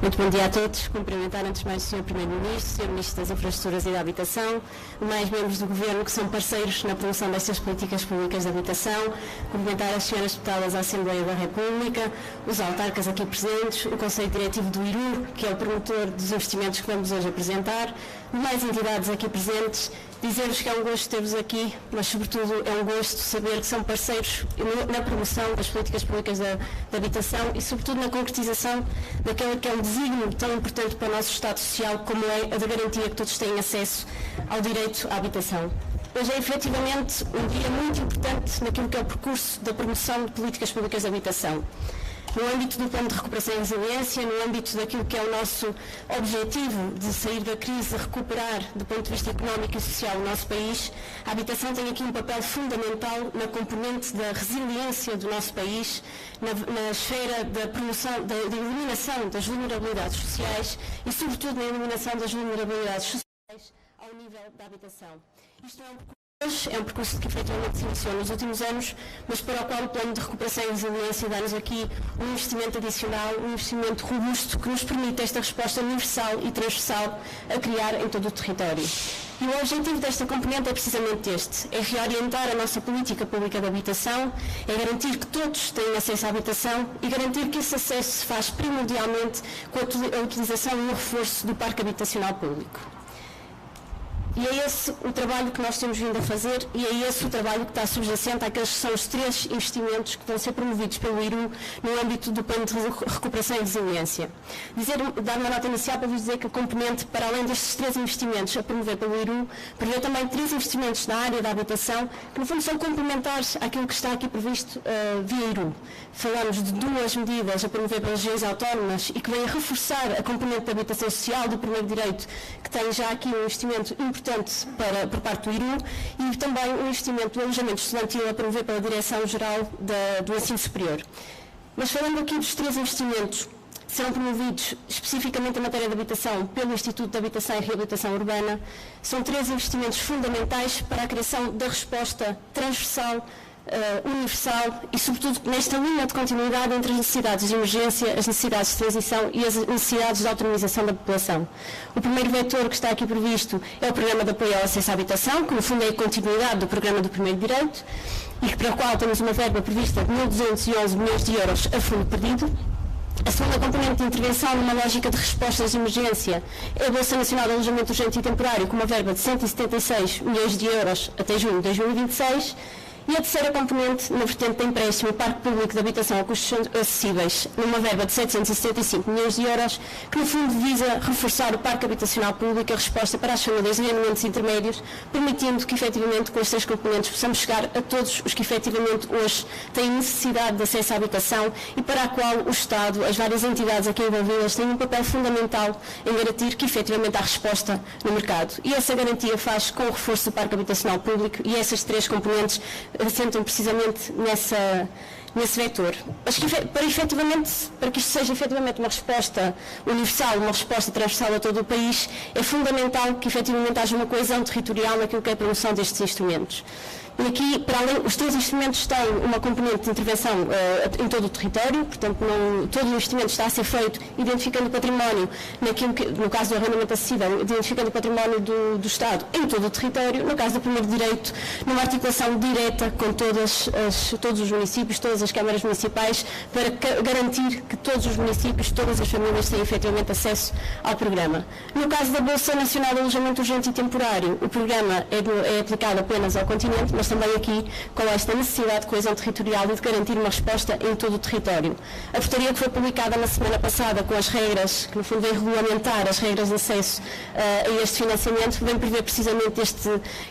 Muito bom dia a todos. Cumprimentar antes de mais o Sr. Primeiro-Ministro, o Sr. Ministro das Infraestruturas e da Habitação, mais membros do Governo que são parceiros na promoção destas políticas públicas de habitação, cumprimentar as senhoras deputadas à Assembleia da República, os autarcas aqui presentes, o Conselho Diretivo do IRU, que é o promotor dos investimentos que vamos hoje apresentar, mais entidades aqui presentes. Dizer-vos que é um gosto ter-vos aqui, mas sobretudo é um gosto saber que são parceiros na promoção das políticas públicas da habitação e sobretudo na concretização daquele que é um desígnio tão importante para o nosso Estado Social como é a da garantia que todos têm acesso ao direito à habitação. Hoje é efetivamente um dia muito importante naquilo que é o percurso da promoção de políticas públicas de habitação. No âmbito do Plano de Recuperação e Resiliência, no âmbito daquilo que é o nosso objetivo de sair da crise, recuperar do ponto de vista económico e social o nosso país, a habitação tem aqui um papel fundamental na componente da resiliência do nosso país, na esfera da promoção, da eliminação das vulnerabilidades sociais e, sobretudo, na eliminação das vulnerabilidades sociais ao nível da habitação. Isto é um percurso que efetivamente se iniciou nos últimos anos, mas para o qual o Plano de Recuperação e Resiliência dá-nos aqui um investimento adicional, um investimento robusto que nos permite esta resposta universal e transversal a criar em todo o território. E o objetivo desta componente é precisamente este, é reorientar a nossa política pública de habitação, é garantir que todos têm acesso à habitação e garantir que esse acesso se faz primordialmente com a utilização e o reforço do parque habitacional público. E é esse o trabalho que nós temos vindo a fazer e é esse o trabalho que está subjacente àqueles que são os 3 investimentos que vão ser promovidos pelo IRU no âmbito do Plano de Recuperação e Resiliência. Dar uma nota inicial para vos dizer que o componente, para além destes 3 investimentos a promover pelo IRU, prevê também 3 investimentos na área da habitação, que no fundo são complementares àquilo que está aqui previsto via IRU. Falamos de 2 medidas a promover pelas regiões autónomas e que vêm a reforçar a componente da habitação social do primeiro direito, que tem já aqui um investimento importante por parte do IRU e também um investimento do alojamento estudantil a promover pela Direção-Geral do Ensino Superior. Mas falando aqui dos 3 investimentos que serão promovidos especificamente em matéria de habitação pelo Instituto de Habitação e Reabilitação Urbana, são 3 investimentos fundamentais para a criação da resposta transversal, universal e, sobretudo, nesta linha de continuidade entre as necessidades de emergência, as necessidades de transição e as necessidades de autonomização da população. O primeiro vetor que está aqui previsto é o Programa de Apoio ao Acesso à Habitação, que no fundo é a continuidade do Programa do Primeiro Direito e para o qual temos uma verba prevista de 1.211 milhões de euros a fundo perdido. A segunda componente de intervenção numa lógica de respostas de emergência é a Bolsa Nacional de Alojamento Urgente e Temporário, com uma verba de 176 milhões de euros até junho de 2026. E a terceira componente, na vertente de empréstimo, o Parque Público de Habitação a custos acessíveis, numa verba de 775 milhões de euros, que no fundo visa reforçar o Parque Habitacional Público, a resposta para as famílias de rendimentos intermédios, permitindo que efetivamente com estas componentes possamos chegar a todos os que efetivamente hoje têm necessidade de acesso à habitação e para a qual o Estado, as várias entidades aqui envolvidas, têm um papel fundamental em garantir que efetivamente há resposta no mercado. E essa garantia faz com o reforço do Parque Habitacional Público e essas 3 componentes assentam precisamente nesse vetor. Mas para que isto seja efetivamente uma resposta universal, uma resposta transversal a todo o país, é fundamental que efetivamente haja uma coesão territorial naquilo que é a promoção destes instrumentos. E aqui, para além, os 3 instrumentos têm uma componente de intervenção em todo o território, portanto, todo o investimento está a ser feito identificando o património, no caso do arrendamento acessível, identificando o património do Estado em todo o território, no caso do primeiro direito, numa articulação direta com todos os municípios, todas as câmaras municipais, para garantir que todos os municípios, todas as famílias têm efetivamente acesso ao programa. No caso da Bolsa Nacional de Alojamento Urgente e Temporário, o programa é aplicado apenas ao continente, mas também aqui com esta necessidade de coesão territorial e de garantir uma resposta em todo o território. A portaria que foi publicada na semana passada com as regras, que no fundo vem regulamentar as regras de acesso a este financiamento, vem prever precisamente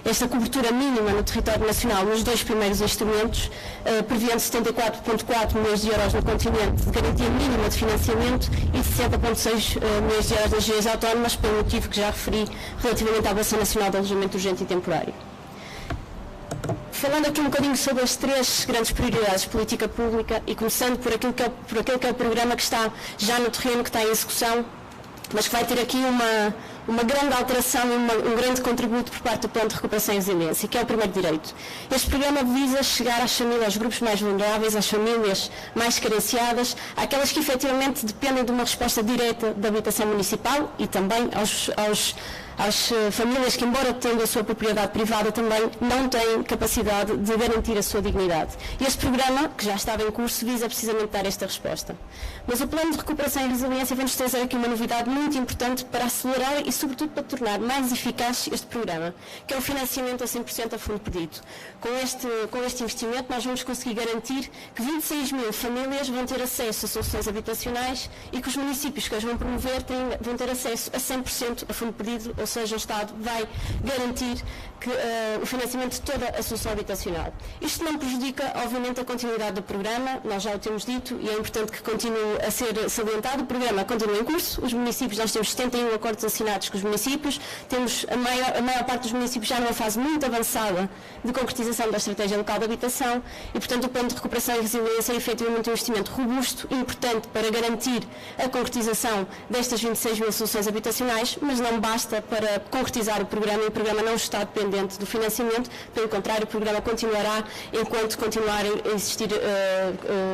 esta cobertura mínima no território nacional nos 2 primeiros instrumentos, prevendo 74,4 milhões de euros no continente de garantia mínima de financiamento e 60,6 milhões de euros nas regiões autónomas, pelo motivo que já referi relativamente à Bolsa Nacional de Alojamento Urgente e Temporário. Falando aqui um bocadinho sobre as 3 grandes prioridades de política pública e começando por aquilo que é o programa que está já no terreno, que está em execução, mas que vai ter aqui uma grande alteração e um grande contributo por parte do Plano de Recuperação e Resiliência, que é o primeiro direito. Este programa visa chegar às famílias, aos grupos mais vulneráveis, às famílias mais carenciadas, àquelas que efetivamente dependem de uma resposta direta da habitação municipal e também às famílias que, embora tenham a sua propriedade privada, também não têm capacidade de garantir a sua dignidade. Este programa, que já estava em curso, visa precisamente dar esta resposta. Mas o Plano de Recuperação e Resiliência vem-nos trazer aqui uma novidade muito importante para acelerar e, sobretudo, para tornar mais eficaz este programa, que é o financiamento a 100% a fundo perdido. Com este investimento, nós vamos conseguir garantir que 26 mil famílias vão ter acesso a soluções habitacionais e que os municípios que as vão promover vão ter acesso a 100% a fundo perdido, ou seja, o Estado vai garantir que, o financiamento de toda a solução habitacional. Isto não prejudica, obviamente, a continuidade do programa, nós já o temos dito e é importante que continue a ser salientado. O programa continua em curso, os municípios, nós temos 71 acordos assinados com os municípios, temos a maior parte dos municípios já numa fase muito avançada de concretização da Estratégia Local de Habitação e, portanto, o Plano de Recuperação e Resiliência é efetivamente um investimento robusto e importante para garantir a concretização destas 26 mil soluções habitacionais, mas não basta para concretizar o programa e o programa não está dependente do financiamento, pelo contrário, o programa continuará enquanto continuarem a existir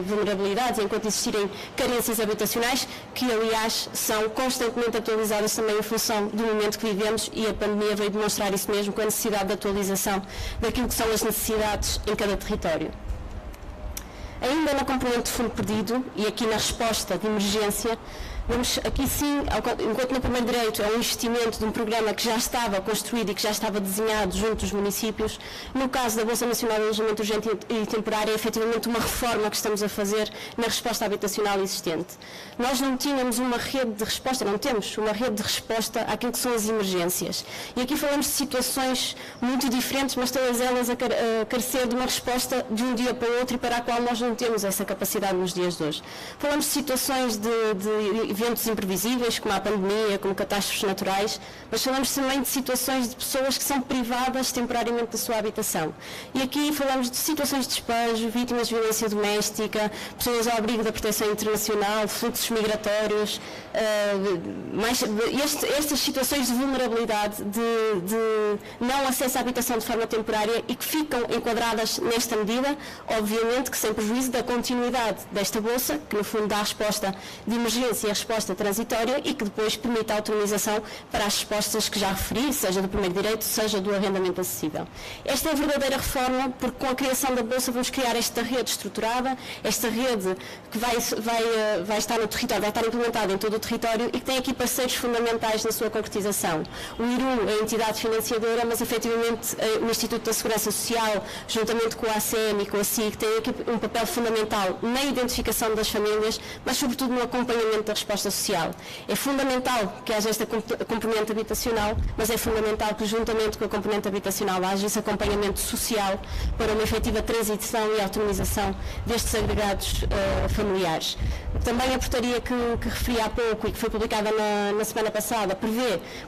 vulnerabilidades, enquanto existirem carências habitacionais, que aliás são constantemente atualizadas também em função do momento que vivemos e a pandemia veio demonstrar isso mesmo com a necessidade de atualização daquilo que são as necessidades em cada território. Ainda na componente de fundo perdido e aqui na resposta de emergência, vamos aqui sim, enquanto no primeiro direito é um investimento de um programa que já estava construído e que já estava desenhado junto dos municípios, no caso da Bolsa Nacional de Alojamento Urgente e Temporário é efetivamente uma reforma que estamos a fazer na resposta habitacional existente. Nós não tínhamos uma rede de resposta, não temos uma rede de resposta àquilo que são as emergências. E aqui falamos de situações muito diferentes, mas todas elas a carecer de uma resposta de um dia para o outro e para a qual nós não temos essa capacidade nos dias de hoje. Falamos de situações de eventos imprevisíveis, como a pandemia, como catástrofes naturais, mas falamos também de situações de pessoas que são privadas temporariamente da sua habitação. E aqui falamos de situações de despejo, vítimas de violência doméstica, pessoas ao abrigo da proteção internacional, fluxos migratórios, estas situações de vulnerabilidade, de não acesso à habitação de forma temporária e que ficam enquadradas nesta medida, obviamente que sem prejuízo da continuidade desta bolsa, que no fundo dá a resposta de emergência e a resposta transitória e que depois permite a autonomização para as respostas que já referi, seja do primeiro direito, seja do arrendamento acessível. Esta é a verdadeira reforma, porque com a criação da Bolsa vamos criar esta rede estruturada, esta rede que vai estar no território, vai estar implementada em todo o território e que tem aqui parceiros fundamentais na sua concretização. O IRU é a entidade financiadora, mas efetivamente o Instituto da Segurança Social, juntamente com a ACM e com a SIG, tem aqui um papel fundamental na identificação das famílias, mas sobretudo no acompanhamento da resposta social. É fundamental que haja esta componente habitacional, mas é fundamental que juntamente com a componente habitacional haja esse acompanhamento social para uma efetiva transição e autonomização destes agregados familiares. Também a portaria que referi há pouco e que foi publicada na semana passada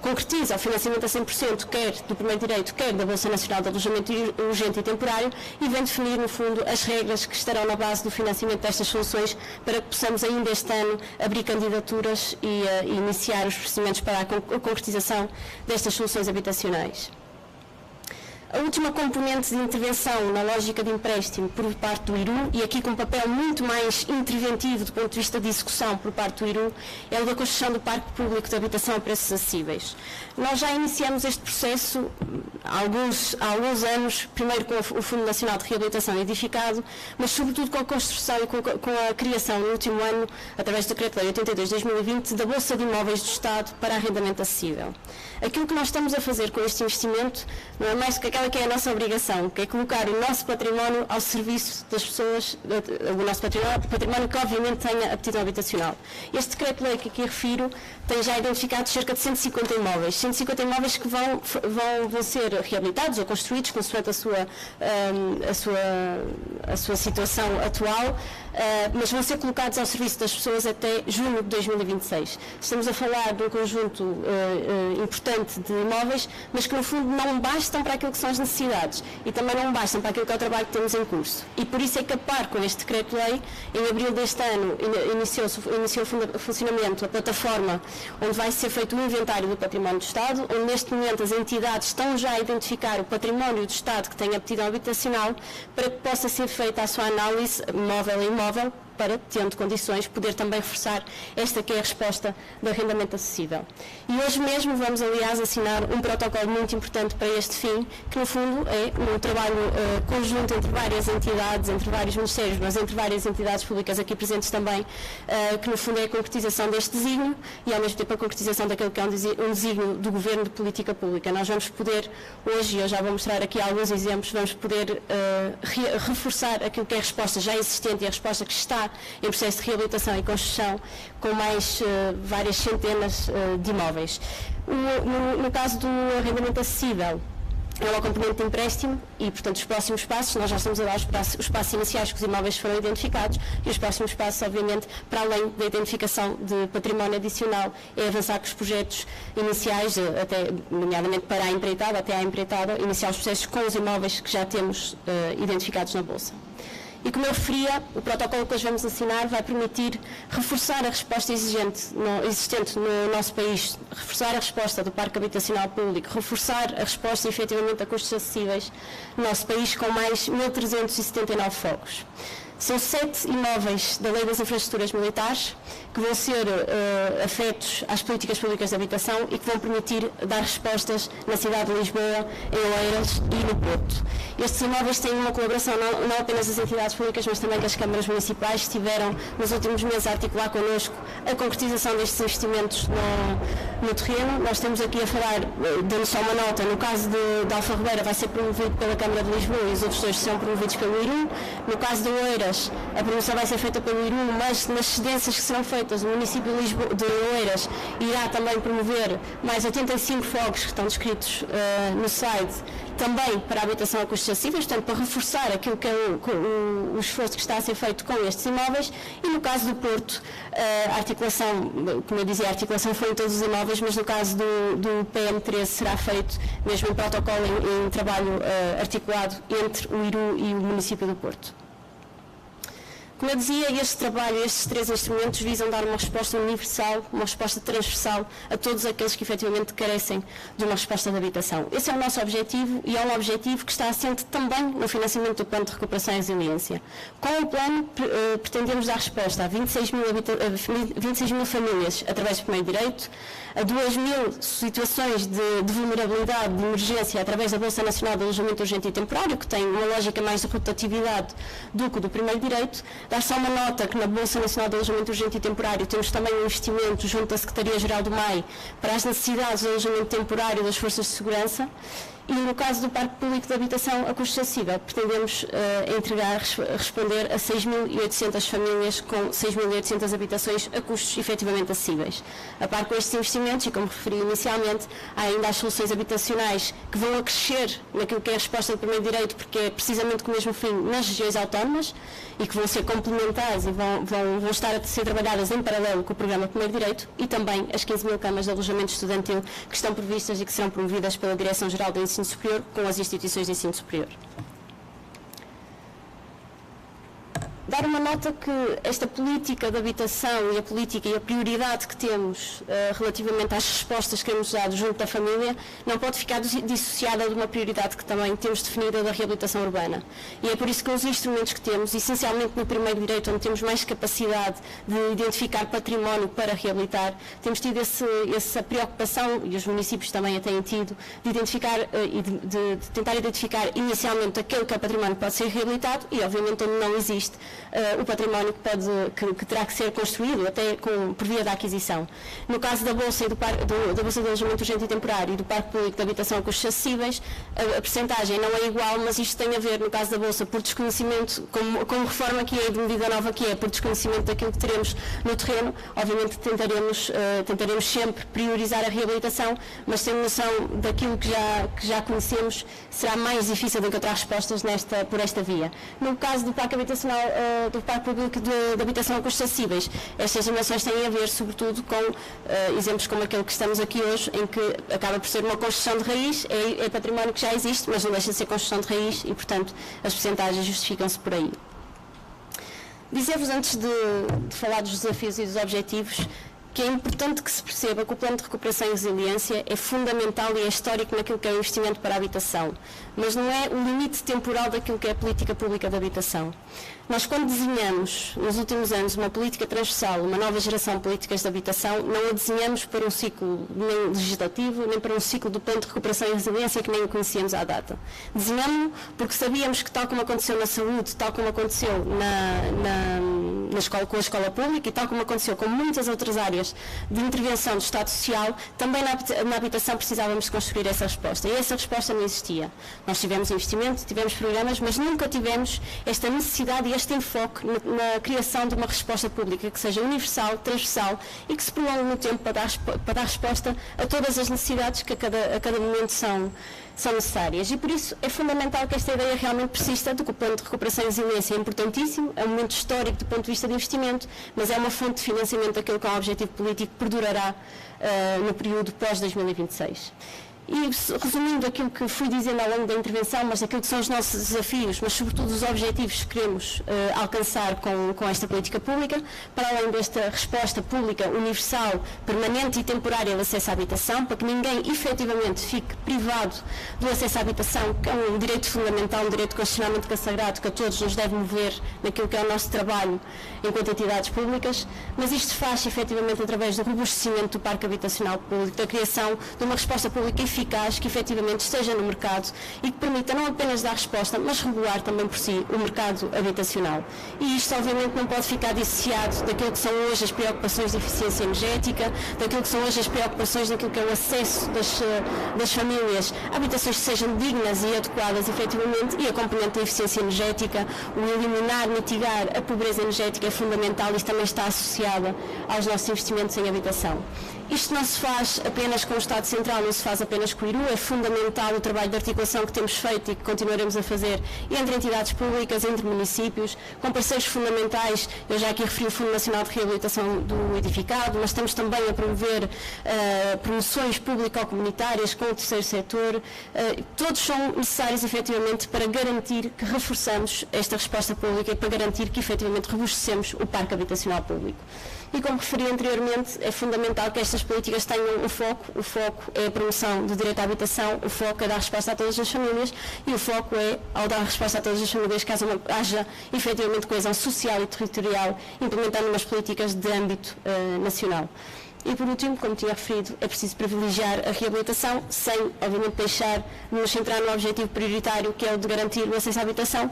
concretiza o financiamento a 100%, quer do primeiro direito, quer da Bolsa Nacional de Alojamento Urgente e Temporário e vem definir, no fundo, as regras que estarão na base do financiamento destas soluções para que possamos ainda este ano abrir candidaturas e iniciar os procedimentos para a concretização destas soluções habitacionais. A última componente de intervenção na lógica de empréstimo por parte do IRU, e aqui com um papel muito mais interventivo do ponto de vista de execução por parte do IRU, é o da construção do parque público de habitação a preços acessíveis. Nós já iniciamos este processo há alguns anos, primeiro com o Fundo Nacional de Reabilitação Edificado, mas sobretudo com a construção e com a criação no último ano, através do Decreto-Lei 82/2020, da Bolsa de Imóveis do Estado para arrendamento acessível. Aquilo que nós estamos a fazer com este investimento não é mais do que aquela que é a nossa obrigação, que é colocar o nosso património ao serviço das pessoas, o nosso património que obviamente tenha aptidão habitacional. Este decreto-lei que aqui refiro tem já identificado cerca de 150 imóveis, 150 imóveis que vão ser reabilitados ou construídos consoante a sua situação atual, mas vão ser colocados ao serviço das pessoas até junho de 2026. Estamos a falar de um conjunto importante de imóveis, mas que no fundo não bastam para aquilo que são às necessidades e também não bastam para aquilo que é o trabalho que temos em curso. E por isso é que a par com este decreto-lei, em abril deste ano, iniciou o funcionamento a plataforma onde vai ser feito o inventário do património do Estado, onde neste momento as entidades estão já a identificar o património do Estado que tem aptidão habitacional para que possa ser feita a sua análise móvel e imóvel, para, tendo condições, poder também reforçar esta que é a resposta do arrendamento acessível. E hoje mesmo vamos, aliás, assinar um protocolo muito importante para este fim, que no fundo é um trabalho conjunto entre várias entidades, entre vários ministérios, mas entre várias entidades públicas aqui presentes também, que no fundo é a concretização deste desígnio e ao mesmo tempo a concretização daquilo que é um desígnio do Governo de Política Pública. Nós vamos poder, hoje, eu já vou mostrar aqui alguns exemplos, vamos poder reforçar aquilo que é a resposta já existente e a resposta que está em processo de reabilitação e construção com mais várias centenas de imóveis. No caso do arrendamento acessível, é uma componente de empréstimo e, portanto, os próximos passos, nós já estamos a dar os passos iniciais que os imóveis foram identificados e os próximos passos, obviamente, para além da identificação de património adicional, é avançar com os projetos iniciais, até, nomeadamente para a empreitada, até à empreitada, iniciar os processos com os imóveis que já temos identificados na Bolsa. E como eu referia, o protocolo que hoje vamos assinar vai permitir reforçar a resposta existente no nosso país, reforçar a resposta do parque habitacional público, reforçar a resposta efetivamente a custos acessíveis no nosso país com mais 1.379 focos. São 7 imóveis da Lei das Infraestruturas Militares que vão ser afetos às políticas públicas de habitação e que vão permitir dar respostas na cidade de Lisboa, em Oeiras e no Porto. Estes imóveis têm uma colaboração não apenas das entidades públicas, mas também das câmaras municipais, que estiveram nos últimos meses a articular connosco a concretização destes investimentos no terreno. Nós estamos aqui a falar, dando só uma nota, no caso de Alfa Ribeira vai ser promovido pela Câmara de Lisboa e os outros dois serão promovidos pelo IRU. No caso de Oeiras, a promoção vai ser feita pelo IRU, mas nas cedências que serão feitas, o município de Oeiras irá também promover mais 85 fogos que estão descritos no slide, também para a habitação a custos acessíveis, portanto, para reforçar aquilo que é o esforço que está a ser feito com estes imóveis. E no caso do Porto, a articulação, como eu dizia, a articulação foi em todos os imóveis, mas no caso do PM13 será feito mesmo um protocolo em trabalho articulado entre o IRU e o município do Porto. Como eu dizia, este trabalho, estes 3 instrumentos visam dar uma resposta universal, uma resposta transversal a todos aqueles que efetivamente carecem de uma resposta de habitação. Esse é o nosso objetivo e é um objetivo que está assente também no financiamento do Plano de Recuperação e Resiliência. Com o plano, pretendemos dar resposta a 26 mil famílias através do primeiro direito, a 2.000 situações de vulnerabilidade, de emergência, através da Bolsa Nacional de Alojamento Urgente e Temporário, que tem uma lógica mais de rotatividade do que o do primeiro direito. Dar só uma nota que na Bolsa Nacional de Alojamento Urgente e Temporário temos também um investimento junto da Secretaria-Geral do MAI para as necessidades de alojamento temporário das Forças de Segurança. E no caso do Parque Público de Habitação a custo acessível, pretendemos responder a 6.800 famílias com 6.800 habitações a custos efetivamente acessíveis. A par com estes investimentos, e como referi inicialmente, há ainda as soluções habitacionais que vão acrescer naquilo que é a resposta do primeiro direito, porque é precisamente com o mesmo fim nas regiões autónomas e que vão ser complementares e vão estar a ser trabalhadas em paralelo com o programa Primeiro Direito, e também as 15.000 camas de alojamento estudantil que estão previstas e que serão promovidas pela Direção-Geral do Ensino Superior com as instituições de ensino superior. Dar uma nota que esta política de habitação e a política e a prioridade que temos relativamente às respostas que queremos dar junto da família não pode ficar dissociada de uma prioridade que também temos definida da reabilitação urbana. E é por isso que os instrumentos que temos, essencialmente no primeiro direito, onde temos mais capacidade de identificar património para reabilitar, temos tido essa preocupação, e os municípios também a têm tido, de identificar e de tentar identificar inicialmente aquele que é o património que pode ser reabilitado e, obviamente, onde não existe o património que terá que ser construído até por via da aquisição. No caso da Bolsa da Bolsa de Alojamento Urgente e Temporário e do Parque Público de Habitação a custos acessíveis, a percentagem não é igual, mas isto tem a ver, no caso da Bolsa, por desconhecimento, como reforma que é, de medida nova que é, por desconhecimento daquilo que teremos no terreno. Obviamente tentaremos sempre priorizar a reabilitação, mas tendo noção daquilo que já conhecemos, será mais difícil de encontrar respostas por esta via. No caso do Parque Habitacional do Parque Público de Habitação a custos acessíveis. Estas dimensões têm a ver, sobretudo, com exemplos como aquele que estamos aqui hoje, em que acaba por ser uma construção de raiz, é património que já existe, mas não deixa de ser construção de raiz e, portanto, as percentagens justificam-se por aí. Dizer-vos, antes de falar dos desafios e dos objetivos, que é importante que se perceba que o Plano de Recuperação e Resiliência é fundamental e é histórico naquilo que é o investimento para a habitação, mas não é o limite temporal daquilo que é a política pública de habitação. Nós, quando desenhamos, nos últimos anos, uma política transversal, uma nova geração de políticas de habitação, não a desenhamos para um ciclo nem legislativo, nem para um ciclo do Plano de Recuperação e Resiliência que nem o conhecíamos à data. Desenhamos-lo porque sabíamos que, tal como aconteceu na saúde, tal como aconteceu na escola, com a escola pública e tal como aconteceu com muitas outras áreas de intervenção do Estado Social, também na habitação precisávamos construir essa resposta. E essa resposta não existia. Nós tivemos investimento, tivemos programas, mas nunca tivemos esta necessidade e este enfoque na criação de uma resposta pública que seja universal, transversal e que se prolongue no tempo para dar resposta a todas as necessidades que a cada momento são necessárias. E por isso é fundamental que esta ideia realmente persista, do que o Plano de Recuperação e Resiliência é importantíssimo, é um momento histórico do ponto de vista de investimento, mas é uma fonte de financiamento daquilo que é um objetivo político que perdurará no período pós-2026. E resumindo aquilo que fui dizendo ao longo da intervenção, mas aquilo que são os nossos desafios, mas sobretudo os objetivos que queremos alcançar com esta política pública, para além desta resposta pública universal, permanente e temporária de acesso à habitação, para que ninguém efetivamente fique privado do acesso à habitação, que é um direito fundamental, um direito constitucionalmente consagrado, que a todos nos deve mover naquilo que é o nosso trabalho enquanto entidades públicas, mas isto faz efetivamente através do robustecimento do parque habitacional público, da criação de uma resposta pública eficaz que efetivamente esteja no mercado e que permita não apenas dar resposta, mas regular também por si o mercado habitacional. E isto obviamente não pode ficar dissociado daquilo que são hoje as preocupações de eficiência energética, daquilo que são hoje as preocupações daquilo que é o acesso das famílias a habitações que sejam dignas e adequadas efetivamente, e a componente da eficiência energética, o eliminar, mitigar a pobreza energética é fundamental e isto também está associada aos nossos investimentos em habitação. Isto não se faz apenas com o Estado Central, não se faz apenas com o IRU, é fundamental o trabalho de articulação que temos feito e que continuaremos a fazer entre entidades públicas, entre municípios, com parceiros fundamentais. Eu já aqui referi o Fundo Nacional de Reabilitação do Edificado, mas estamos também a promover promoções público-comunitárias com o terceiro setor. Todos são necessários, efetivamente, para garantir que reforçamos esta resposta pública e para garantir que, efetivamente, robustecemos o parque habitacional público. E como referi anteriormente, é fundamental que estas políticas tenham um foco. O foco é a promoção do direito à habitação, o foco é dar resposta a todas as famílias e o foco é, ao dar resposta a todas as famílias, que haja efetivamente coesão social e territorial, implementando umas políticas de âmbito nacional. E por último, como tinha referido, é preciso privilegiar a reabilitação, sem, obviamente, deixar-nos centrar no objetivo prioritário, que é o de garantir o acesso à habitação,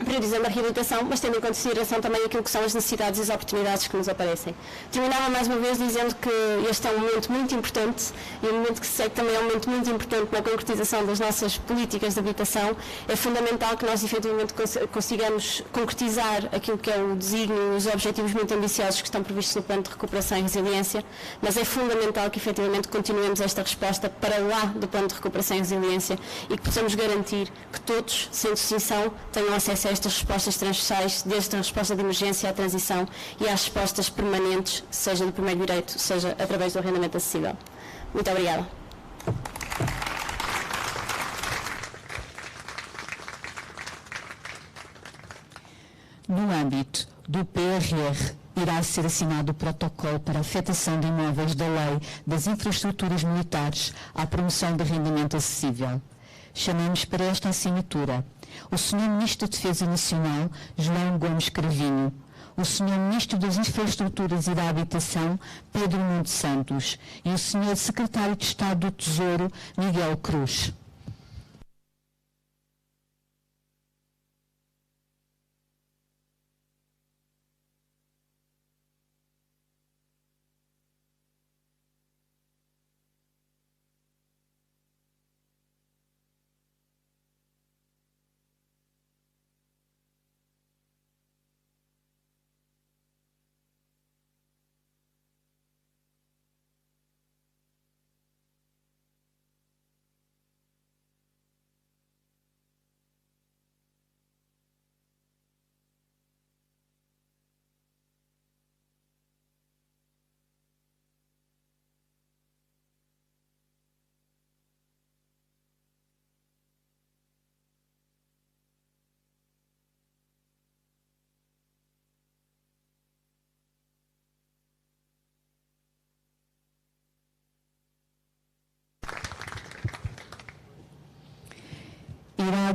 priorizando a reabilitação, mas tendo em consideração também aquilo que são as necessidades e as oportunidades que nos aparecem. Terminava mais uma vez dizendo que este é um momento muito importante e um momento que se segue também é um momento muito importante na concretização das nossas políticas de habitação. É fundamental que nós efetivamente consigamos concretizar aquilo que é o desígnio, os objetivos muito ambiciosos que estão previstos no Plano de Recuperação e Resiliência, mas é fundamental que efetivamente continuemos esta resposta para lá do Plano de Recuperação e Resiliência e que possamos garantir que todos, sem distinção, tenham acesso a estas respostas transversais, desde a resposta de emergência à transição e às respostas permanentes, seja do primeiro direito, seja através do arrendamento acessível. Muito obrigada. No âmbito do PRR, irá ser assinado o protocolo para a afetação de imóveis da Lei das Infraestruturas Militares à promoção de arrendamento acessível. Chamamos para esta assinatura o Sr. Ministro da Defesa Nacional, João Gomes Cravinho, o Sr. Ministro das Infraestruturas e da Habitação, Pedro Nuno Santos, e o Sr. Secretário de Estado do Tesouro, Miguel Cruz.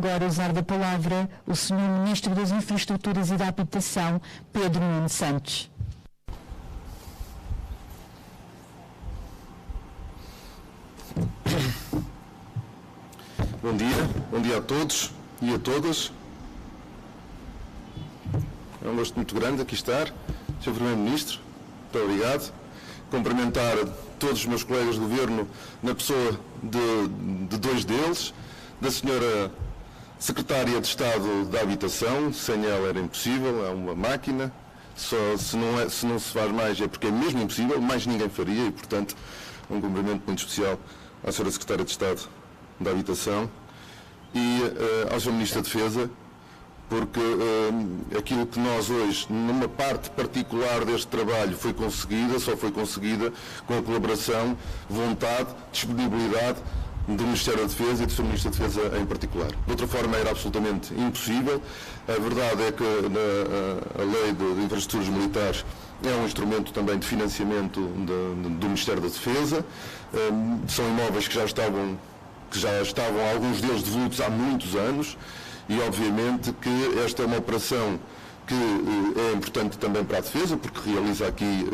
agora usar da palavra o Sr. Ministro das Infraestruturas e da Habitação, Pedro Nuno Santos. Bom dia a todos e a todas. É um gosto muito grande aqui estar. Sr. Primeiro-Ministro, muito obrigado. Cumprimentar todos os meus colegas de Governo na pessoa de dois deles, da Sra. Secretária de Estado da Habitação. Sem ela era impossível, é uma máquina. Se não se faz mais é porque é mesmo impossível, mais ninguém faria e, portanto, um cumprimento muito especial à Sra. Secretária de Estado da Habitação e ao Sr. Ministro da Defesa, porque aquilo que nós hoje, numa parte particular deste trabalho, só foi conseguida com a colaboração, vontade, disponibilidade do Ministério da Defesa e do Sr. Ministro da Defesa em particular. De outra forma era absolutamente impossível. A verdade é que a Lei de Infraestruturas Militares é um instrumento também de financiamento do Ministério da Defesa. São imóveis que já estavam alguns deles devolutos há muitos anos e obviamente que esta é uma operação que é importante também para a defesa, porque realiza aqui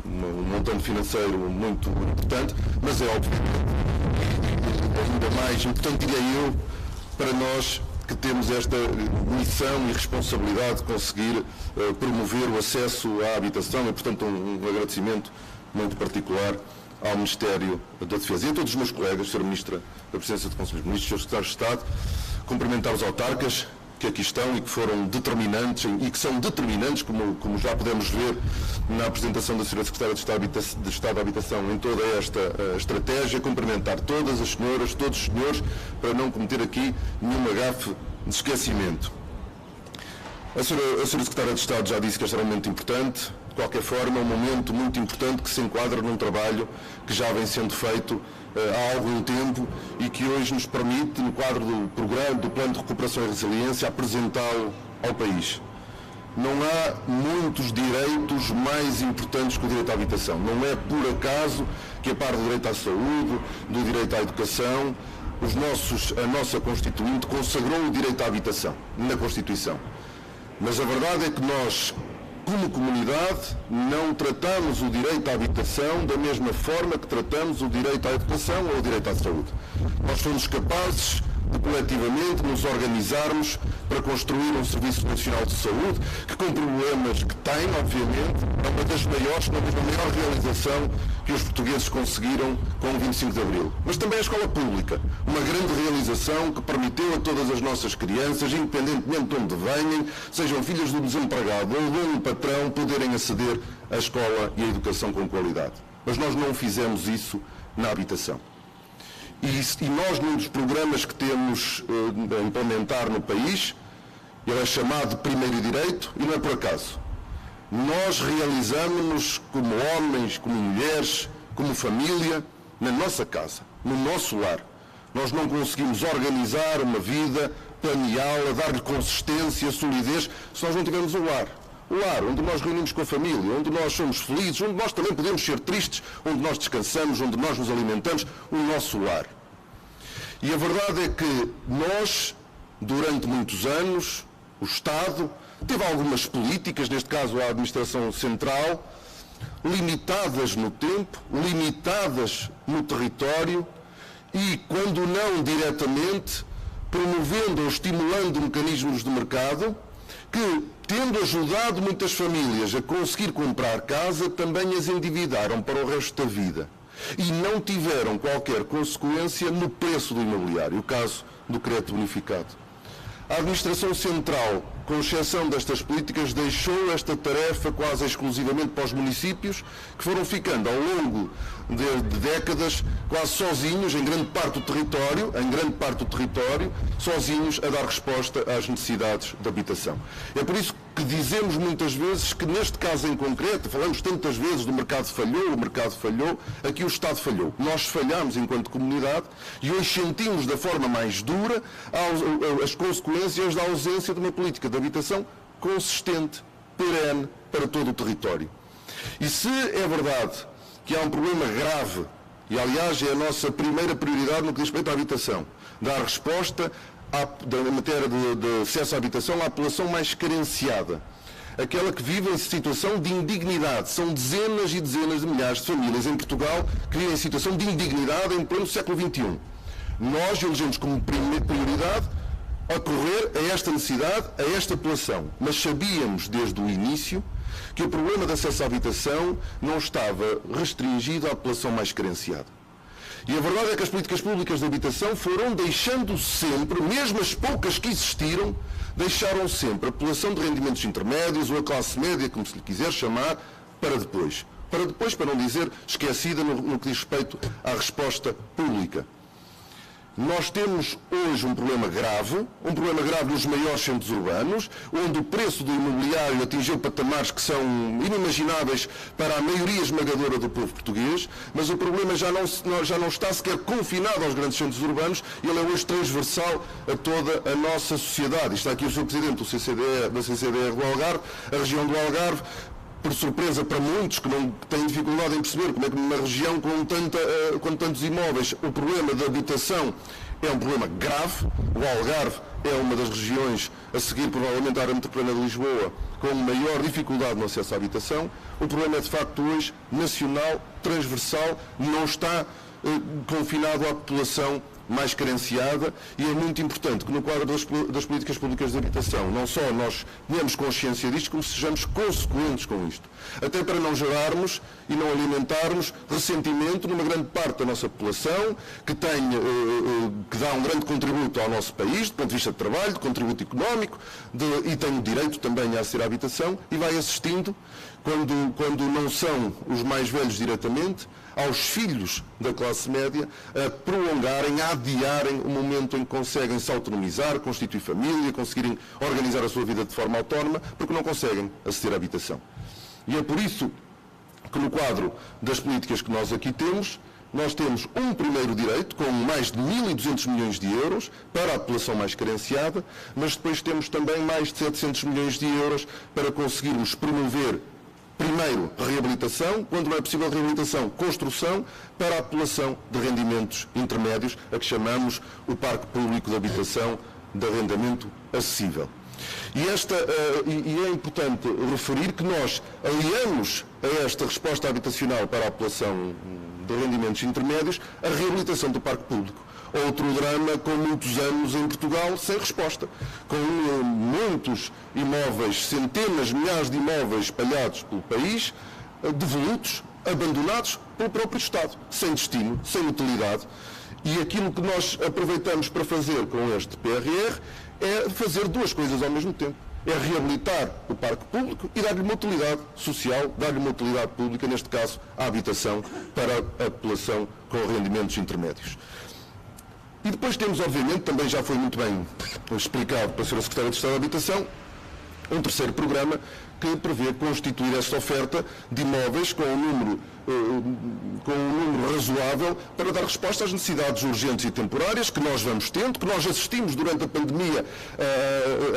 um montante financeiro muito importante, mas é obviamente ainda mais importante, diria eu, para nós que temos esta missão e responsabilidade de conseguir promover o acesso à habitação e, portanto, um agradecimento muito particular ao Ministério da Defesa e a todos os meus colegas, Sra. Ministra da Presidência do Conselho dos Ministros, Sr. Secretário de Estado, cumprimentar os autarcas que aqui estão e que foram determinantes e que são determinantes, como já podemos ver na apresentação da Sra. Secretária de Estado da Habitação em toda esta estratégia, cumprimentar todas as senhoras, todos os senhores, para não cometer aqui nenhuma gafe de esquecimento. A Sra. Secretária de Estado já disse que este era um momento importante. De qualquer forma, é um momento muito importante que se enquadra num trabalho que já vem sendo feito há algum tempo e que hoje nos permite, no quadro do programa, do Plano de Recuperação e Resiliência, apresentá-lo ao país. Não há muitos direitos mais importantes que o direito à habitação. Não é por acaso que, a par do direito à saúde, do direito à educação, a nossa Constituinte consagrou o direito à habitação na Constituição. Mas a verdade é que nós, como comunidade, não tratamos o direito à habitação da mesma forma que tratamos o direito à educação ou o direito à saúde. Nós somos capazes de coletivamente nos organizarmos para construir um Serviço Nacional de Saúde que, com problemas que tem, obviamente, é uma das maiores, não mesmo a maior realização que os portugueses conseguiram com o 25 de Abril. Mas também a escola pública, uma grande realização que permitiu a todas as nossas crianças, independentemente de onde venham, sejam filhas de um desempregado ou de um patrão, poderem aceder à escola e à educação com qualidade. Mas nós não fizemos isso na habitação. E nós, num dos programas que temos a implementar no país, ele é chamado de Primeiro Direito, e não é por acaso. Nós realizamos-nos como homens, como mulheres, como família, na nossa casa, no nosso lar. Nós não conseguimos organizar uma vida, planeá-la, dar-lhe consistência, solidez, se nós não tivermos o lar. O lar, onde nós reunimos com a família, onde nós somos felizes, onde nós também podemos ser tristes, onde nós descansamos, onde nós nos alimentamos, o nosso lar. E a verdade é que nós, durante muitos anos, o Estado, teve algumas políticas, neste caso a Administração Central, limitadas no tempo, limitadas no território e, quando não diretamente, promovendo ou estimulando mecanismos de mercado que, tendo ajudado muitas famílias a conseguir comprar casa, também as endividaram para o resto da vida e não tiveram qualquer consequência no preço do imobiliário, o caso do crédito bonificado. A Administração Central, com exceção destas políticas, deixou esta tarefa quase exclusivamente para os municípios, que foram ficando ao longo de décadas quase sozinhos, em grande parte do território, sozinhos a dar resposta às necessidades de habitação. É por isso que dizemos muitas vezes que neste caso em concreto, falamos tantas vezes do mercado falhou, aqui o Estado falhou. Nós falhamos enquanto comunidade e hoje sentimos da forma mais dura as consequências da ausência de uma política de habitação consistente, perene, para todo o território. E se é verdade que há um problema grave, e aliás é a nossa primeira prioridade no que diz respeito à habitação, dar resposta em matéria de acesso à habitação, à população mais carenciada, aquela que vive em situação de indignidade. São dezenas e dezenas de milhares de famílias em Portugal que vivem em situação de indignidade em pleno século XXI. Nós elegemos como prioridade acorrer a esta necessidade, a esta população. Mas sabíamos desde o início que o problema de acesso à habitação não estava restringido à população mais carenciada. E a verdade é que as políticas públicas de habitação foram deixando sempre, mesmo as poucas que existiram, deixaram sempre a população de rendimentos intermédios ou a classe média, como se lhe quiser chamar, para depois. Para não dizer esquecida no que diz respeito à resposta pública. Nós temos hoje um problema grave nos maiores centros urbanos, onde o preço do imobiliário atingiu patamares que são inimagináveis para a maioria esmagadora do povo português, mas o problema já não está sequer confinado aos grandes centros urbanos, ele é hoje transversal a toda a nossa sociedade. Está aqui o Sr. Presidente da CCDR do Algarve, a região do Algarve, por surpresa para muitos que não têm dificuldade em perceber como é que numa região com tantos imóveis o problema da habitação é um problema grave. O Algarve é uma das regiões, a seguir provavelmente a área metropolitana de Lisboa, com maior dificuldade no acesso à habitação. O problema é de facto hoje nacional, transversal, não está confinado à população mais carenciada, e é muito importante que no quadro das políticas públicas de habitação não só nós tenhamos consciência disto, como sejamos consequentes com isto, até para não gerarmos e não alimentarmos ressentimento numa grande parte da nossa população que dá um grande contributo ao nosso país, do ponto de vista de trabalho, de contributo económico, e tem o direito também a aceder à habitação, e vai assistindo, quando não são os mais velhos diretamente, aos filhos da classe média a prolongarem, a adiarem o momento em que conseguem se autonomizar, constituir família, conseguirem organizar a sua vida de forma autónoma, porque não conseguem aceder à habitação. E é por isso que no quadro das políticas que nós aqui temos, nós temos um primeiro direito com mais de 1.200 milhões de euros para a população mais carenciada, mas depois temos também mais de 700 milhões de euros para conseguirmos promover primeiro, reabilitação, quando não é possível reabilitação, construção para a população de rendimentos intermédios, a que chamamos o Parque Público de Habitação de Arrendamento Acessível. E é importante referir que nós aliamos a esta resposta habitacional para a população de rendimentos intermédios a reabilitação do Parque Público. Outro drama com muitos anos em Portugal sem resposta, com muitos imóveis, centenas, milhares de imóveis espalhados pelo país, devolutos, abandonados pelo próprio Estado, sem destino, sem utilidade. E aquilo que nós aproveitamos para fazer com este PRR é fazer duas coisas ao mesmo tempo. É reabilitar o parque público e dar-lhe uma utilidade social, dar-lhe uma utilidade pública, neste caso, a habitação para a população com rendimentos intermédios. E depois temos, obviamente, também já foi muito bem explicado pela Sra. Secretária de Estado da Habitação, um terceiro programa que prevê constituir esta oferta de imóveis com um número razoável para dar resposta às necessidades urgentes e temporárias que nós vamos tendo, que nós assistimos durante a pandemia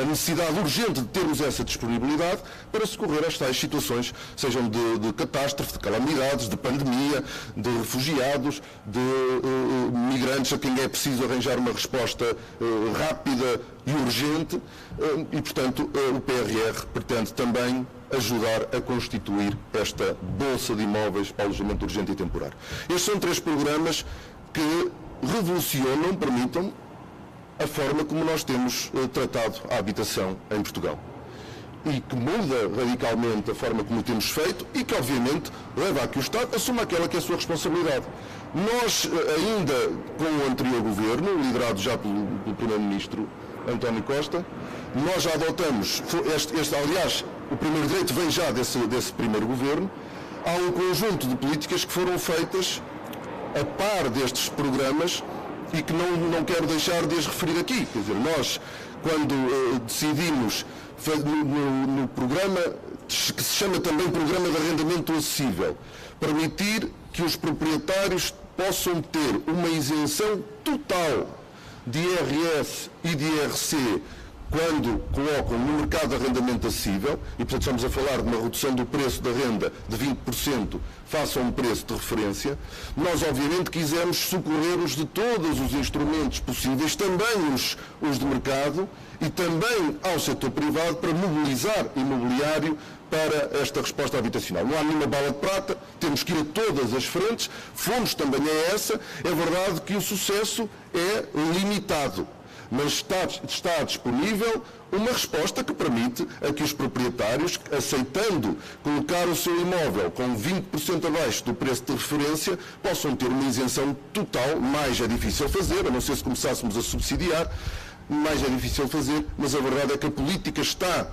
a necessidade urgente de termos essa disponibilidade para socorrer às tais situações, sejam de catástrofe, de calamidades, de pandemia, de refugiados, de migrantes a quem é preciso arranjar uma resposta rápida e urgente, e portanto o PRR pretende também ajudar a constituir esta bolsa de imóveis para alojamento urgente e temporário. Estes são três programas que revolucionam, permitam, a forma como nós temos tratado a habitação em Portugal. E que muda radicalmente a forma como temos feito e que, obviamente, leva a que o Estado assuma aquela que é a sua responsabilidade. Nós, ainda com o anterior governo, liderado já pelo Primeiro-Ministro António Costa, nós já adotamos, aliás, o primeiro direito vem já desse primeiro governo, há um conjunto de políticas que foram feitas a par destes programas e que não quero deixar de as referir aqui. Quer dizer, nós, quando decidimos no programa, que se chama também Programa de Arrendamento Acessível, permitir que os proprietários possam ter uma isenção total de IRS e de IRC quando colocam no mercado de arrendamento acessível, e portanto estamos a falar de uma redução do preço da renda de 20% face a um preço de referência, nós obviamente quisemos socorrer-nos de todos os instrumentos possíveis, também os de mercado, e também ao setor privado, para mobilizar imobiliário para esta resposta habitacional. Não há nenhuma bala de prata, temos que ir a todas as frentes, fomos também a essa. É verdade que o sucesso é limitado, mas está disponível uma resposta que permite a que os proprietários, aceitando colocar o seu imóvel com 20% abaixo do preço de referência, possam ter uma isenção total. Mais é difícil fazer, a não ser se começássemos a subsidiar, mais é difícil fazer, mas a verdade é que a política está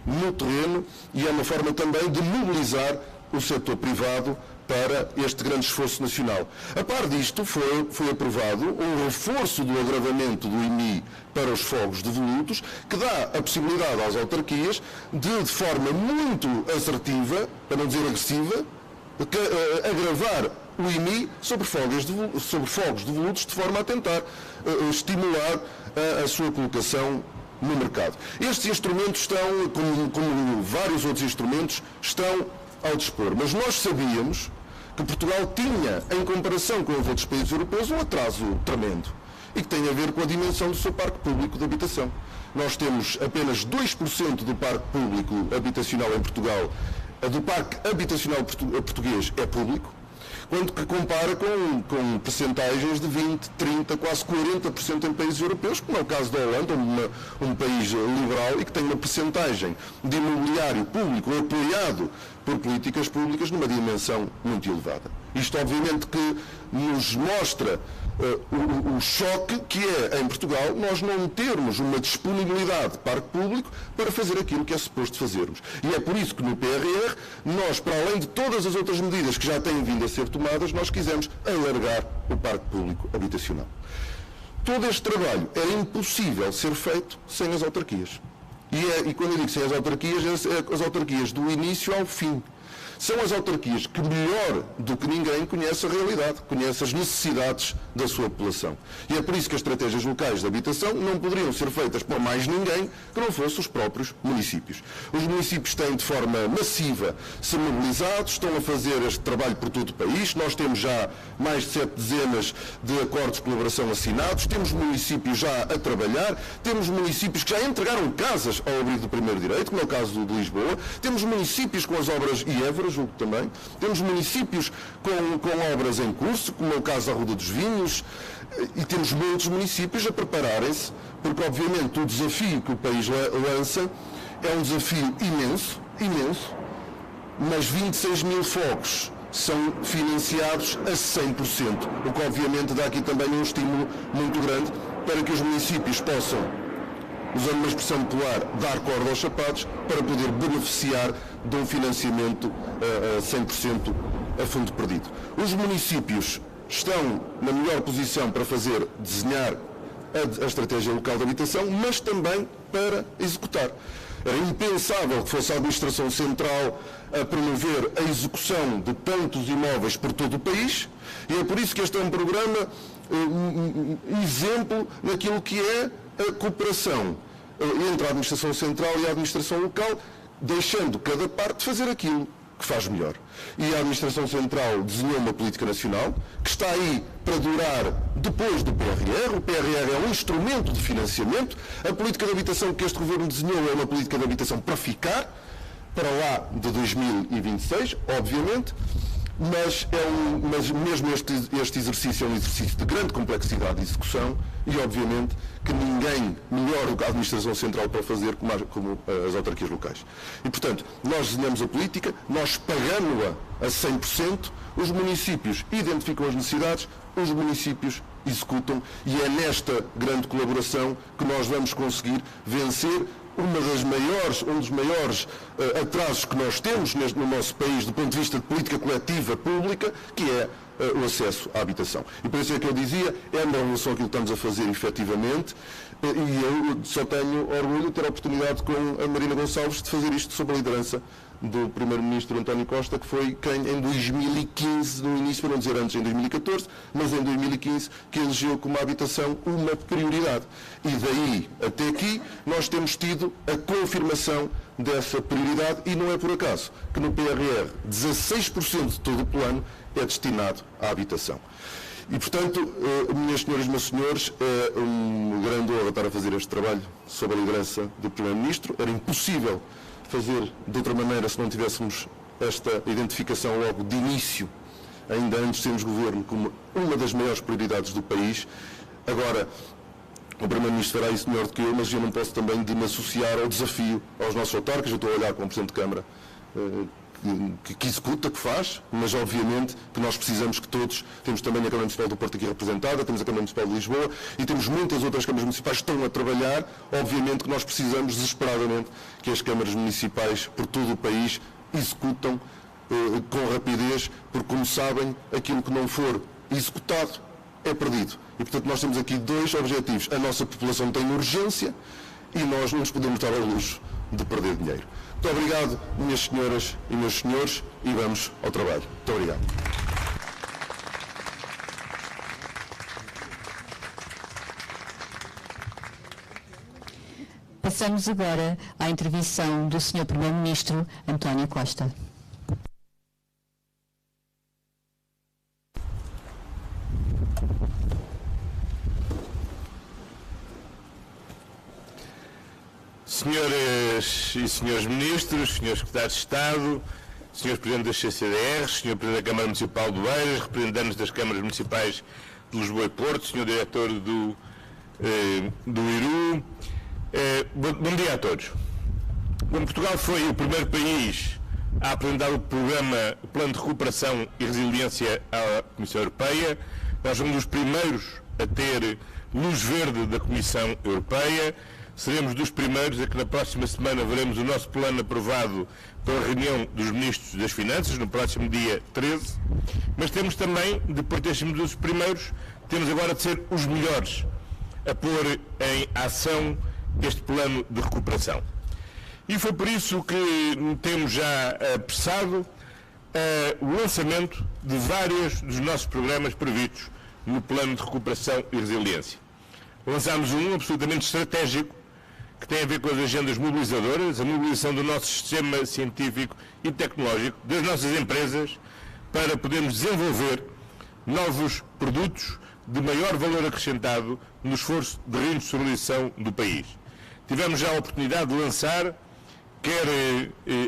no terreno e é uma forma também de mobilizar o setor privado para este grande esforço nacional. A par disto, foi aprovado um reforço do agravamento do IMI para os fogos de volutos, que dá a possibilidade às autarquias de forma muito assertiva, para não dizer agressiva, agravar o IMI sobre fogos de volutos, de forma a tentar estimular a sua colocação no mercado. Estes instrumentos estão, como vários outros instrumentos, estão ao dispor. Mas nós sabíamos que Portugal tinha, em comparação com os outros países europeus, um atraso tremendo. E que tem a ver com a dimensão do seu parque público de habitação. Nós temos apenas 2% do parque público habitacional em Portugal. Do parque habitacional português é público, quando que compara com percentagens de 20%, 30%, quase 40% em países europeus, como é o caso da Holanda, um país liberal e que tem uma percentagem de imobiliário público apoiado por políticas públicas numa dimensão muito elevada. Isto obviamente que nos mostra o choque que é, em Portugal, nós não termos uma disponibilidade de parque público para fazer aquilo que é suposto fazermos. E é por isso que no PRR, nós, para além de todas as outras medidas que já têm vindo a ser tomadas, nós quisemos alargar o parque público habitacional. Todo este trabalho era impossível ser feito sem as autarquias. E quando eu digo sem as autarquias, é as autarquias do início ao fim. São as autarquias que melhor do que ninguém conhecem a realidade, conhecem as necessidades da sua população. E é por isso que as estratégias locais de habitação não poderiam ser feitas por mais ninguém que não fossem os próprios municípios. Os municípios têm de forma massiva se mobilizado, estão a fazer este trabalho por todo o país. Nós temos já mais de 7 dezenas de acordos de colaboração assinados, temos municípios já a trabalhar, temos municípios que já entregaram casas ao abrigo do primeiro direito, como é o caso de Lisboa, temos municípios com as obras e Évora, julgo também. Temos municípios com obras em curso, como é o caso da Ruda dos Vinhos, e temos muitos municípios a prepararem-se, porque obviamente o desafio que o país lança é um desafio imenso, mas 26 mil fogos são financiados a 100%, o que obviamente dá aqui também um estímulo muito grande para que os municípios possam, usando uma expressão popular, dar corda aos sapatos para poder beneficiar de um financiamento a 100% a fundo perdido. Os municípios estão na melhor posição para desenhar a estratégia local de habitação, mas também para executar. Era impensável que fosse a Administração Central a promover a execução de tantos imóveis por todo o país, e é por isso que este é um programa exemplo naquilo que é a cooperação entre a Administração Central e a Administração Local, deixando cada parte fazer aquilo que faz melhor. E a Administração Central desenhou uma política nacional que está aí para durar depois do PRR. O PRR é um instrumento de financiamento. A política de habitação que este Governo desenhou é uma política de habitação para ficar, para lá de 2026, obviamente, mas mesmo este exercício é um exercício de grande complexidade de execução e, obviamente, que ninguém melhor do que a Administração Central para fazer como as autarquias locais. E, portanto, nós desenhamos a política, nós pagamos-a a 100%, os municípios identificam as necessidades, os municípios executam, e é nesta grande colaboração que nós vamos conseguir vencer um dos maiores atrasos que nós temos no nosso país do ponto de vista de política coletiva pública, que é o acesso à habitação. E por isso é que eu dizia, é uma relação aquilo que estamos a fazer efetivamente, e eu só tenho orgulho de ter a oportunidade com a Marina Gonçalves de fazer isto sob a liderança do Primeiro-Ministro António Costa, que foi quem em 2015, no início, para não dizer antes em 2014, mas em 2015, que elegeu como a habitação uma prioridade. E daí até aqui nós temos tido a confirmação dessa prioridade e não é por acaso que no PRR 16% de todo o plano é destinado à habitação. E, portanto, minhas senhoras e meus senhores, é uma grande honra estar a fazer este trabalho sob a liderança do Primeiro-Ministro. Era impossível fazer de outra maneira se não tivéssemos esta identificação logo de início, ainda antes de sermos governo, como uma das maiores prioridades do país. Agora, o Primeiro-Ministro fará isso melhor do que eu, mas eu não posso também de me associar ao desafio aos nossos autarcas. Eu estou a olhar para o Presidente de Câmara que executa, que faz, mas obviamente que nós precisamos que todos, temos também a Câmara Municipal do Porto aqui representada, temos a Câmara Municipal de Lisboa e temos muitas outras câmaras municipais que estão a trabalhar. Obviamente que nós precisamos desesperadamente que as câmaras municipais por todo o país executam com rapidez, porque, como sabem, aquilo que não for executado é perdido. E, portanto, nós temos aqui dois objetivos. A nossa população tem urgência e nós não nos podemos dar ao luxo de perder dinheiro. Muito obrigado, minhas senhoras e meus senhores, e vamos ao trabalho. Muito obrigado. Passamos agora à intervenção do Sr. Primeiro-Ministro António Costa. Senhoras e senhores ministros, senhores secretários de Estado, senhores presidentes das CCDRs, senhor presidente da Câmara Municipal de Oeiras, representantes das câmaras municipais de Lisboa e Porto, senhor diretor do IRU, bom dia a todos. Bom, Portugal foi o primeiro país a apresentar o Plano de Recuperação e Resiliência à Comissão Europeia. Nós somos os primeiros a ter luz verde da Comissão Europeia. Seremos dos primeiros a que na próxima semana veremos o nosso plano aprovado pela reunião dos Ministros das Finanças, no próximo dia 13, mas temos também, depois de sermos os primeiros, temos agora de ser os melhores a pôr em ação este plano de recuperação. E foi por isso que temos já apressado o lançamento de vários dos nossos programas previstos no plano de recuperação e resiliência. Lançámos um absolutamente estratégico, que tem a ver com as agendas mobilizadoras, a mobilização do nosso sistema científico e tecnológico, das nossas empresas, para podermos desenvolver novos produtos de maior valor acrescentado no esforço de reindustrialização do país. Tivemos já a oportunidade de lançar, quer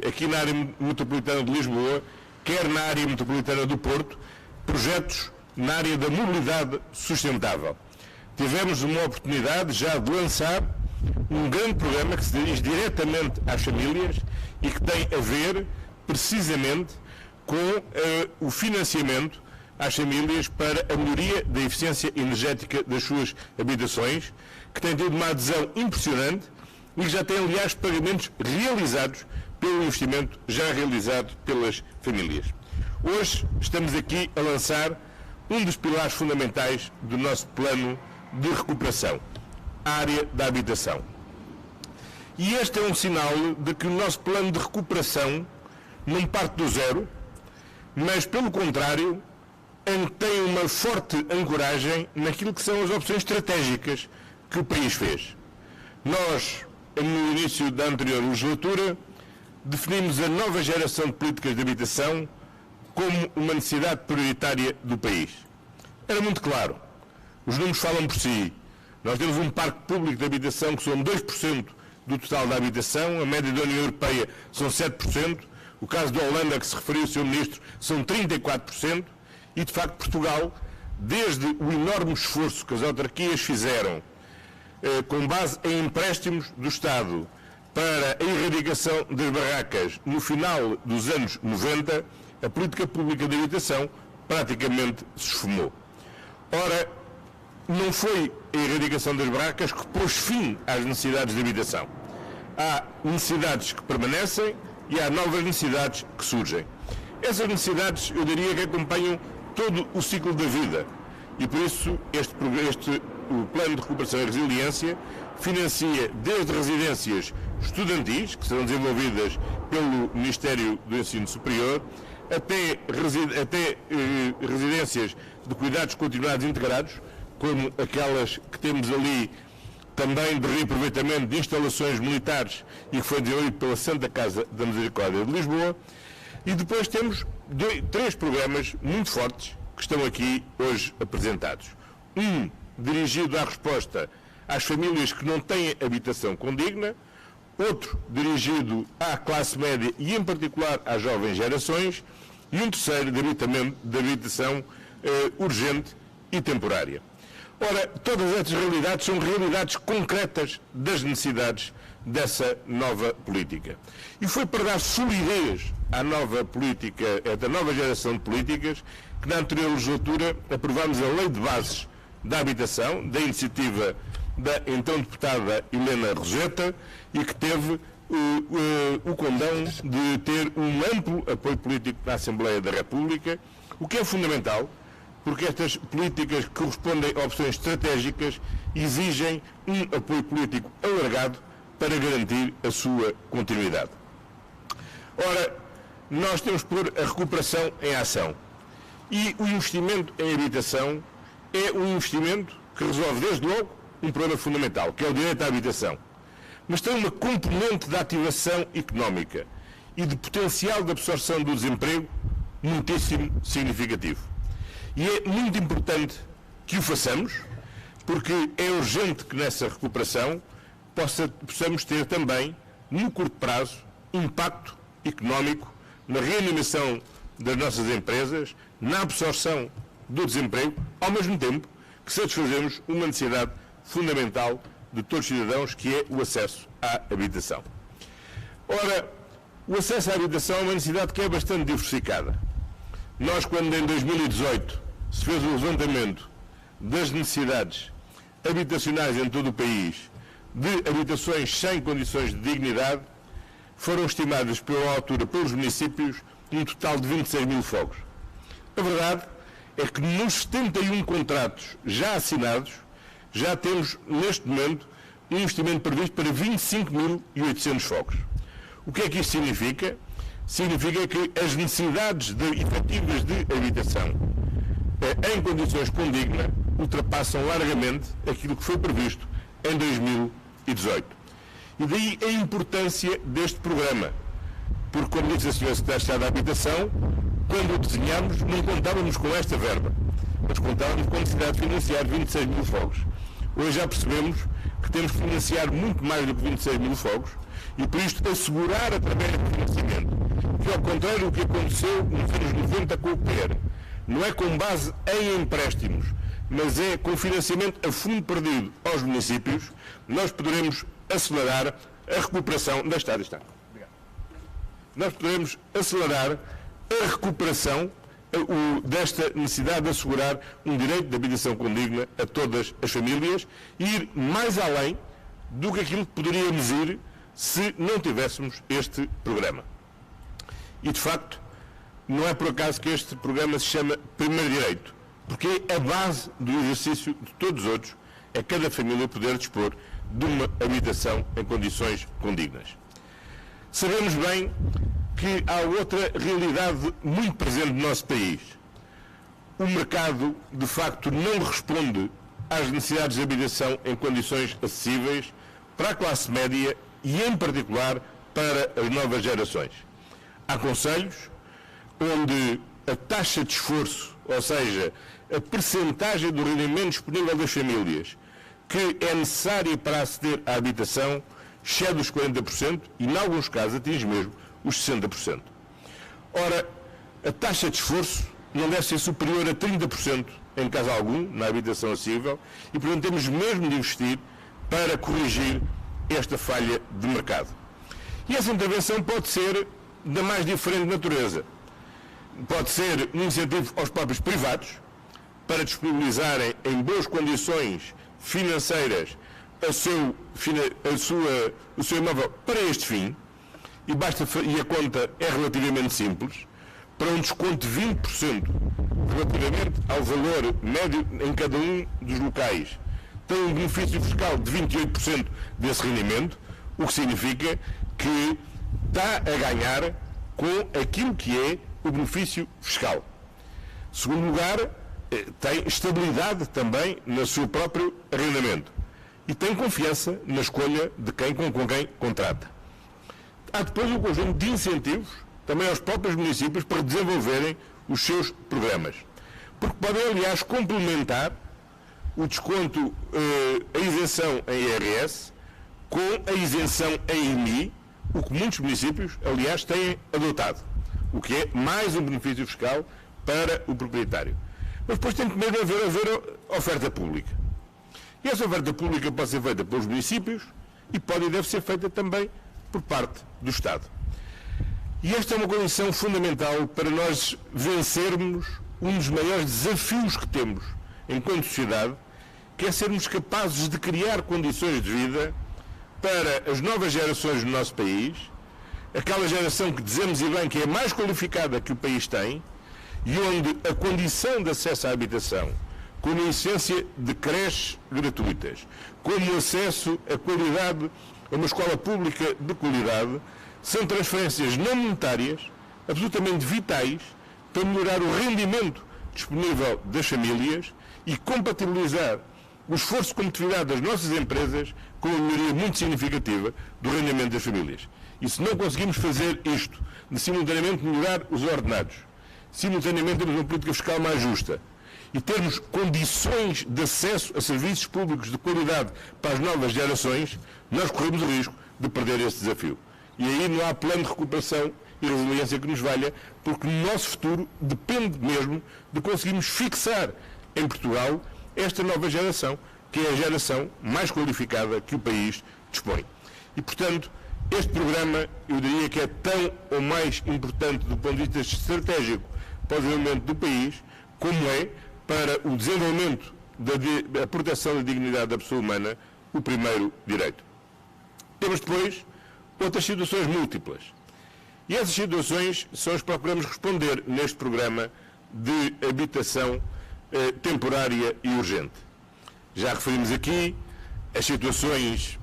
aqui na área metropolitana de Lisboa, quer na área metropolitana do Porto, projetos na área da mobilidade sustentável. Tivemos uma oportunidade já de lançar um grande programa que se dirige diretamente às famílias e que tem a ver precisamente com o financiamento às famílias para a melhoria da eficiência energética das suas habitações, que tem tido uma adesão impressionante e que já tem, aliás, pagamentos realizados pelo investimento já realizado pelas famílias. Hoje estamos aqui a lançar um dos pilares fundamentais do nosso plano de recuperação, a área da habitação. E este é um sinal de que o nosso plano de recuperação não parte do zero, mas, pelo contrário, tem uma forte ancoragem naquilo que são as opções estratégicas que o país fez. Nós, no início da anterior legislatura, definimos a nova geração de políticas de habitação como uma necessidade prioritária do país. Era muito claro. Os números falam por si. Nós temos um parque público de habitação que são 2% do total da habitação, a média da União Europeia são 7%, o caso da Holanda, que se referiu o Sr. Ministro, são 34%, e de facto Portugal, desde o enorme esforço que as autarquias fizeram, com base em empréstimos do Estado, para a erradicação das barracas no final dos anos 90, a política pública de habitação praticamente se esfumou. Ora, não foi a erradicação das barracas que pôs fim às necessidades de habitação. Há necessidades que permanecem e há novas necessidades que surgem. Essas necessidades, eu diria, que acompanham todo o ciclo da vida. E por isso este o Plano de Recuperação e Resiliência financia desde residências estudantis, que serão desenvolvidas pelo Ministério do Ensino Superior, até residências de cuidados continuados integrados, como aquelas que temos ali também de reaproveitamento de instalações militares e que foi desenvolvido pela Santa Casa da Misericórdia de Lisboa. E depois temos 3 programas muito fortes que estão aqui hoje apresentados. Um dirigido à resposta às famílias que não têm habitação condigna, outro dirigido à classe média e, em particular, às jovens gerações, e um terceiro de habitação urgente e temporária. Ora, todas estas realidades são realidades concretas das necessidades dessa nova política. E foi para dar solidez à nova política, à nova geração de políticas, que na anterior legislatura aprovámos a Lei de Bases da Habitação, da iniciativa da então deputada Helena Roseta, e que teve o condão de ter um amplo apoio político na Assembleia da República, o que é fundamental, porque estas políticas que correspondem a opções estratégicas exigem um apoio político alargado para garantir a sua continuidade. Ora, nós temos que pôr a recuperação em ação. E o investimento em habitação é um investimento que resolve, desde logo, um problema fundamental, que é o direito à habitação. Mas tem uma componente de ativação económica e de potencial de absorção do desemprego muitíssimo significativo. E é muito importante que o façamos, porque é urgente que nessa recuperação possamos ter também, no curto prazo, impacto económico na reanimação das nossas empresas, na absorção do desemprego, ao mesmo tempo que satisfazemos uma necessidade fundamental de todos os cidadãos, que é o acesso à habitação. Ora, o acesso à habitação é uma necessidade que é bastante diversificada. Nós, quando em 2018 se fez o levantamento das necessidades habitacionais em todo o país, de habitações sem condições de dignidade, foram estimadas pela altura pelos municípios um total de 26 mil fogos. A verdade é que nos 71 contratos já assinados, já temos, neste momento, um investimento previsto para 25.800 fogos. O que é que isto significa? Significa que as necessidades efetivas de habitação em condições condignas ultrapassam largamente aquilo que foi previsto em 2018. E daí a importância deste programa, porque, como disse a Sra. Secretária de Estado da Habitação, quando o desenhámos, não contávamos com esta verba, mas contávamos com a necessidade de financiar 26 mil fogos. Hoje já percebemos que temos que financiar muito mais do que 26 mil fogos e, por isto, assegurar através do financiamento, que ao contrário do que aconteceu nos anos 90 com o PER, não é com base em empréstimos, mas é com financiamento a fundo perdido aos municípios, nós poderemos acelerar a recuperação da Estado. Nós poderemos acelerar a recuperação desta necessidade de assegurar um direito de habitação condigna a todas as famílias e ir mais além do que aquilo que poderíamos ir se não tivéssemos este programa. E, de facto, não é por acaso que este programa se chama Primeiro Direito, porque é a base do exercício de todos os outros, é cada família poder dispor de uma habitação em condições condignas. Sabemos bem que há outra realidade muito presente no nosso país. O mercado, de facto, não responde às necessidades de habitação em condições acessíveis para a classe média e, em particular, para as novas gerações. Há concelhos onde a taxa de esforço, ou seja, a percentagem do rendimento disponível das famílias que é necessária para aceder à habitação excede os 40% e, em alguns casos, atinge mesmo os 60%. Ora, a taxa de esforço não deve ser superior a 30% em caso algum, na habitação acessível, e, portanto, temos mesmo de investir para corrigir esta falha de mercado. E essa intervenção pode ser da mais diferente natureza. Pode ser um incentivo aos próprios privados para disponibilizarem em boas condições financeiras o seu imóvel para este fim, e a conta é relativamente simples, para um desconto de 20% relativamente ao valor médio em cada um dos locais tem um benefício fiscal de 28% desse rendimento, o que significa que está a ganhar com aquilo que é o benefício fiscal. Segundo lugar, tem estabilidade também no seu próprio arrendamento e tem confiança na escolha de com quem contrata. Há depois um conjunto de incentivos também aos próprios municípios para desenvolverem os seus programas, porque podem, aliás, complementar o desconto, a isenção em IRS com a isenção em IMI, o que muitos municípios, aliás, têm adotado, o que é mais um benefício fiscal para o proprietário. Mas depois tem que haver oferta pública. E essa oferta pública pode ser feita pelos municípios e pode e deve ser feita também por parte do Estado. E esta é uma condição fundamental para nós vencermos um dos maiores desafios que temos enquanto sociedade, que é sermos capazes de criar condições de vida para as novas gerações do nosso país, aquela geração que dizemos e bem que é mais qualificada que o país tem, e onde a condição de acesso à habitação, como a existência de creches gratuitas, como o acesso à qualidade, a uma escola pública de qualidade, são transferências não monetárias, absolutamente vitais, para melhorar o rendimento disponível das famílias e compatibilizar o esforço de competitividade das nossas empresas com uma melhoria muito significativa do rendimento das famílias. E se não conseguimos fazer isto, de simultaneamente melhorar os ordenados, simultaneamente termos uma política fiscal mais justa e termos condições de acesso a serviços públicos de qualidade para as novas gerações, nós corremos o risco de perder esse desafio. E aí não há plano de recuperação e resiliência que nos valha, porque o nosso futuro depende mesmo de conseguirmos fixar em Portugal esta nova geração, que é a geração mais qualificada que o país dispõe. E, portanto, este programa, eu diria que é tão ou mais importante do ponto de vista estratégico para o desenvolvimento do país, como é para o desenvolvimento da proteção da dignidade da pessoa humana, o primeiro direito. Temos depois outras situações múltiplas. E essas situações são as que procuramos responder neste programa de habitação temporária e urgente. Já referimos aqui as situações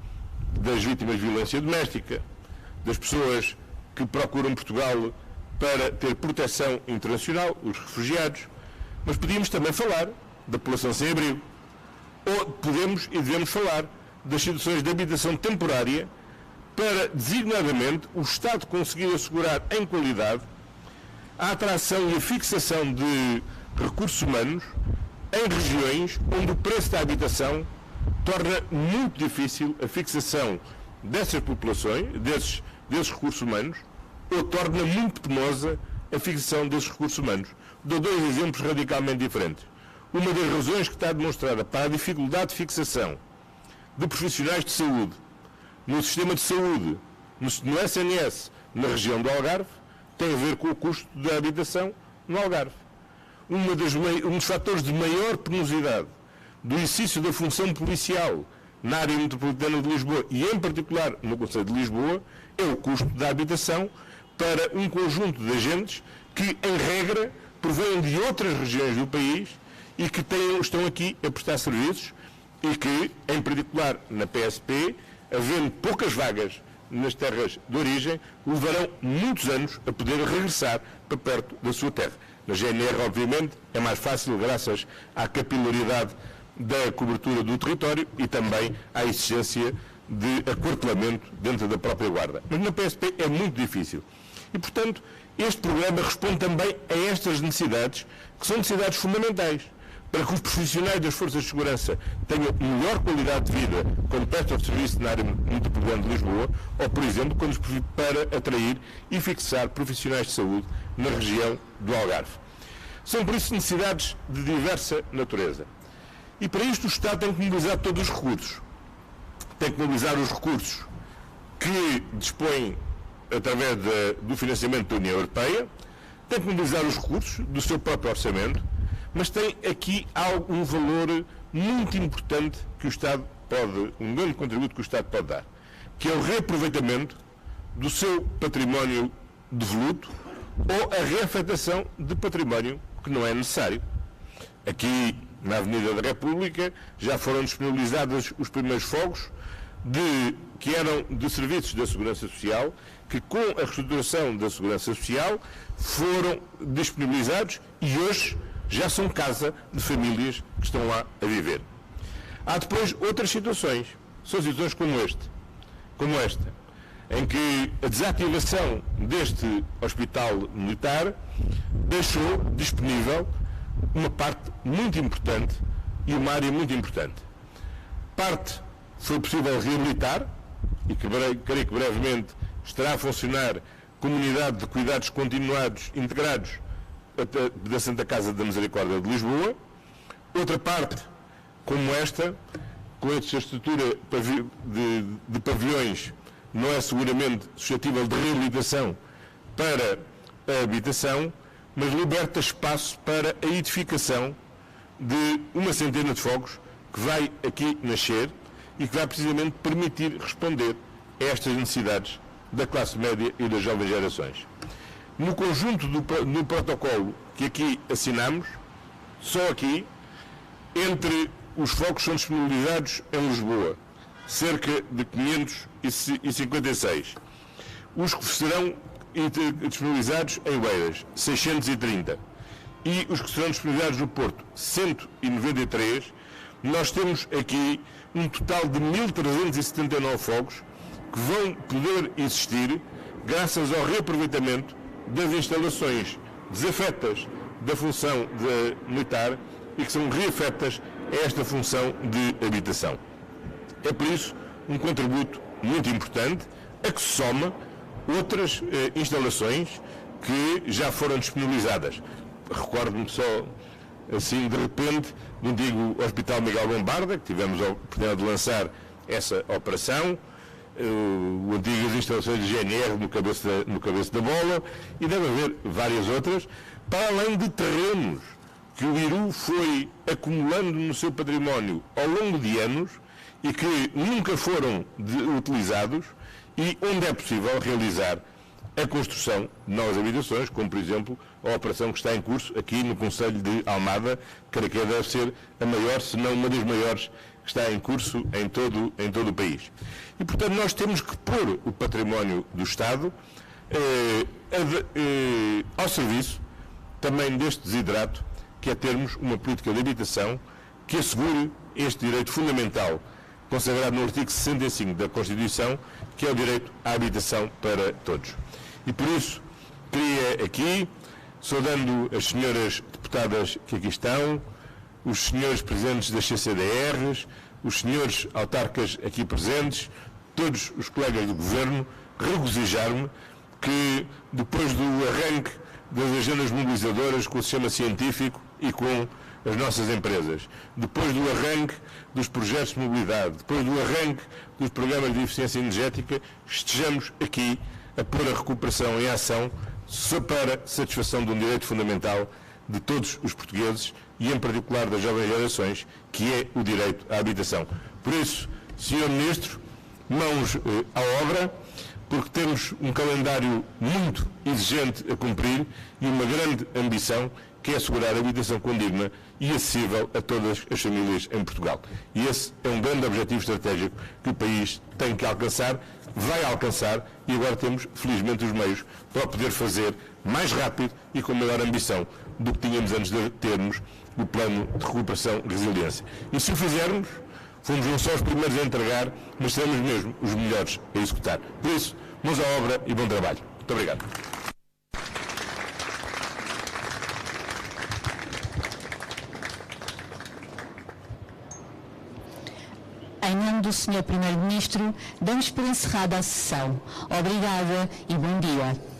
das vítimas de violência doméstica, das pessoas que procuram Portugal para ter proteção internacional, os refugiados, mas podíamos também falar da população sem abrigo, ou podemos e devemos falar das situações de habitação temporária para, designadamente, o Estado conseguir assegurar em qualidade a atração e a fixação de recursos humanos em regiões onde o preço da habitação torna muito difícil a fixação dessas populações, desses recursos humanos, ou torna muito penosa a fixação desses recursos humanos. Dou dois exemplos radicalmente diferentes. Uma das razões que está demonstrada para a dificuldade de fixação de profissionais de saúde no sistema de saúde, no SNS, na região do Algarve, tem a ver com o custo da habitação no Algarve. Um dos fatores de maior penosidade do exercício da função policial na área metropolitana de Lisboa e, em particular, no Concelho de Lisboa, é o custo da habitação para um conjunto de agentes que, em regra, provêm de outras regiões do país e que estão aqui a prestar serviços e que, em particular, na PSP, havendo poucas vagas nas terras de origem, levarão muitos anos a poder regressar para perto da sua terra. Na GNR, obviamente, é mais fácil graças à capilaridade da cobertura do território e também à existência de aquartelamento dentro da própria guarda. Mas na PSP é muito difícil. E, portanto, este programa responde também a estas necessidades, que são necessidades fundamentais, para que os profissionais das forças de segurança tenham melhor qualidade de vida quando prestam serviço na área metropolitana de Lisboa, ou, por exemplo, para atrair e fixar profissionais de saúde na região do Algarve. São, por isso, necessidades de diversa natureza. E, para isto, o Estado tem que mobilizar todos os recursos. Tem que mobilizar os recursos que dispõe através do financiamento da União Europeia, tem que mobilizar os recursos do seu próprio orçamento, mas tem aqui um valor muito importante que o Estado pode, um grande contributo que o Estado pode dar, que é o reaproveitamento do seu património devoluto ou a reafetação de património que não é necessário. Aqui na Avenida da República, já foram disponibilizados os primeiros fogos que eram de serviços da Segurança Social, que com a reestruturação da Segurança Social foram disponibilizados e hoje já são casa de famílias que estão lá a viver. Há depois outras situações, são situações como esta, em que a desativação deste hospital militar deixou disponível uma parte muito importante e uma área muito importante. Parte foi possível reabilitar, e creio que brevemente estará a funcionar comunidade de cuidados continuados integrados da Santa Casa da Misericórdia de Lisboa. Outra parte, como esta, com esta estrutura de pavilhões, não é seguramente suscetível de reabilitação para a habitação, mas liberta espaço para a edificação de uma centena de fogos que vai aqui nascer e que vai precisamente permitir responder a estas necessidades da classe média e das jovens gerações. No conjunto do protocolo que aqui assinamos, só aqui, entre os fogos que são disponibilizados em Lisboa, cerca de 556. Os que serão disponibilizados em Oeiras, 630. E os que serão disponibilizados no Porto, 193. Nós temos aqui um total de 1.379 fogos que vão poder existir graças ao reaproveitamento das instalações desafetas da função militar e que são reafetas a esta função de habitação. É por isso um contributo muito importante a que se soma outras instalações que já foram disponibilizadas. Recordo-me só, assim, de repente, do antigo Hospital Miguel Bombarda, que tivemos a oportunidade de lançar essa operação, antigas instalações de GNR no cabeço da bola, e deve haver várias outras, para além de terrenos que o IRU foi acumulando no seu património ao longo de anos e que nunca foram utilizados e onde é possível realizar a construção de novas habitações, como por exemplo a operação que está em curso aqui no Concelho de Almada, que deve ser a maior, se não uma das maiores, que está em curso em todo o país. E portanto nós temos que pôr o património do Estado ao serviço também deste desidrato, que é termos uma política de habitação que assegure este direito fundamental consagrado no artigo 65 da Constituição, que é o direito à habitação para todos. E por isso, queria aqui, saudando as senhoras deputadas que aqui estão, os senhores presidentes das CCDRs, os senhores autarcas aqui presentes, todos os colegas do Governo, regozijar-me que, depois do arranque das agendas mobilizadoras com o sistema científico e com as nossas empresas, depois do arranque dos projetos de mobilidade, depois do arranque dos programas de eficiência energética, estejamos aqui a pôr a recuperação em ação para satisfação de um direito fundamental de todos os portugueses e, em particular, das jovens gerações, que é o direito à habitação. Por isso, Sr. Ministro, mãos à obra, porque temos um calendário muito exigente a cumprir e uma grande ambição, que é assegurar a habitação condigna e acessível a todas as famílias em Portugal. E esse é um grande objetivo estratégico que o país tem que alcançar, vai alcançar, e agora temos, felizmente, os meios para o poder fazer mais rápido e com maior ambição do que tínhamos antes de termos o plano de recuperação e resiliência. E se o fizermos, fomos não só os primeiros a entregar, mas seremos mesmo os melhores a executar. Por isso, mãos à obra e bom trabalho. Muito obrigado. Em nome do Sr. Primeiro-Ministro, damos por encerrada a sessão. Obrigada e bom dia.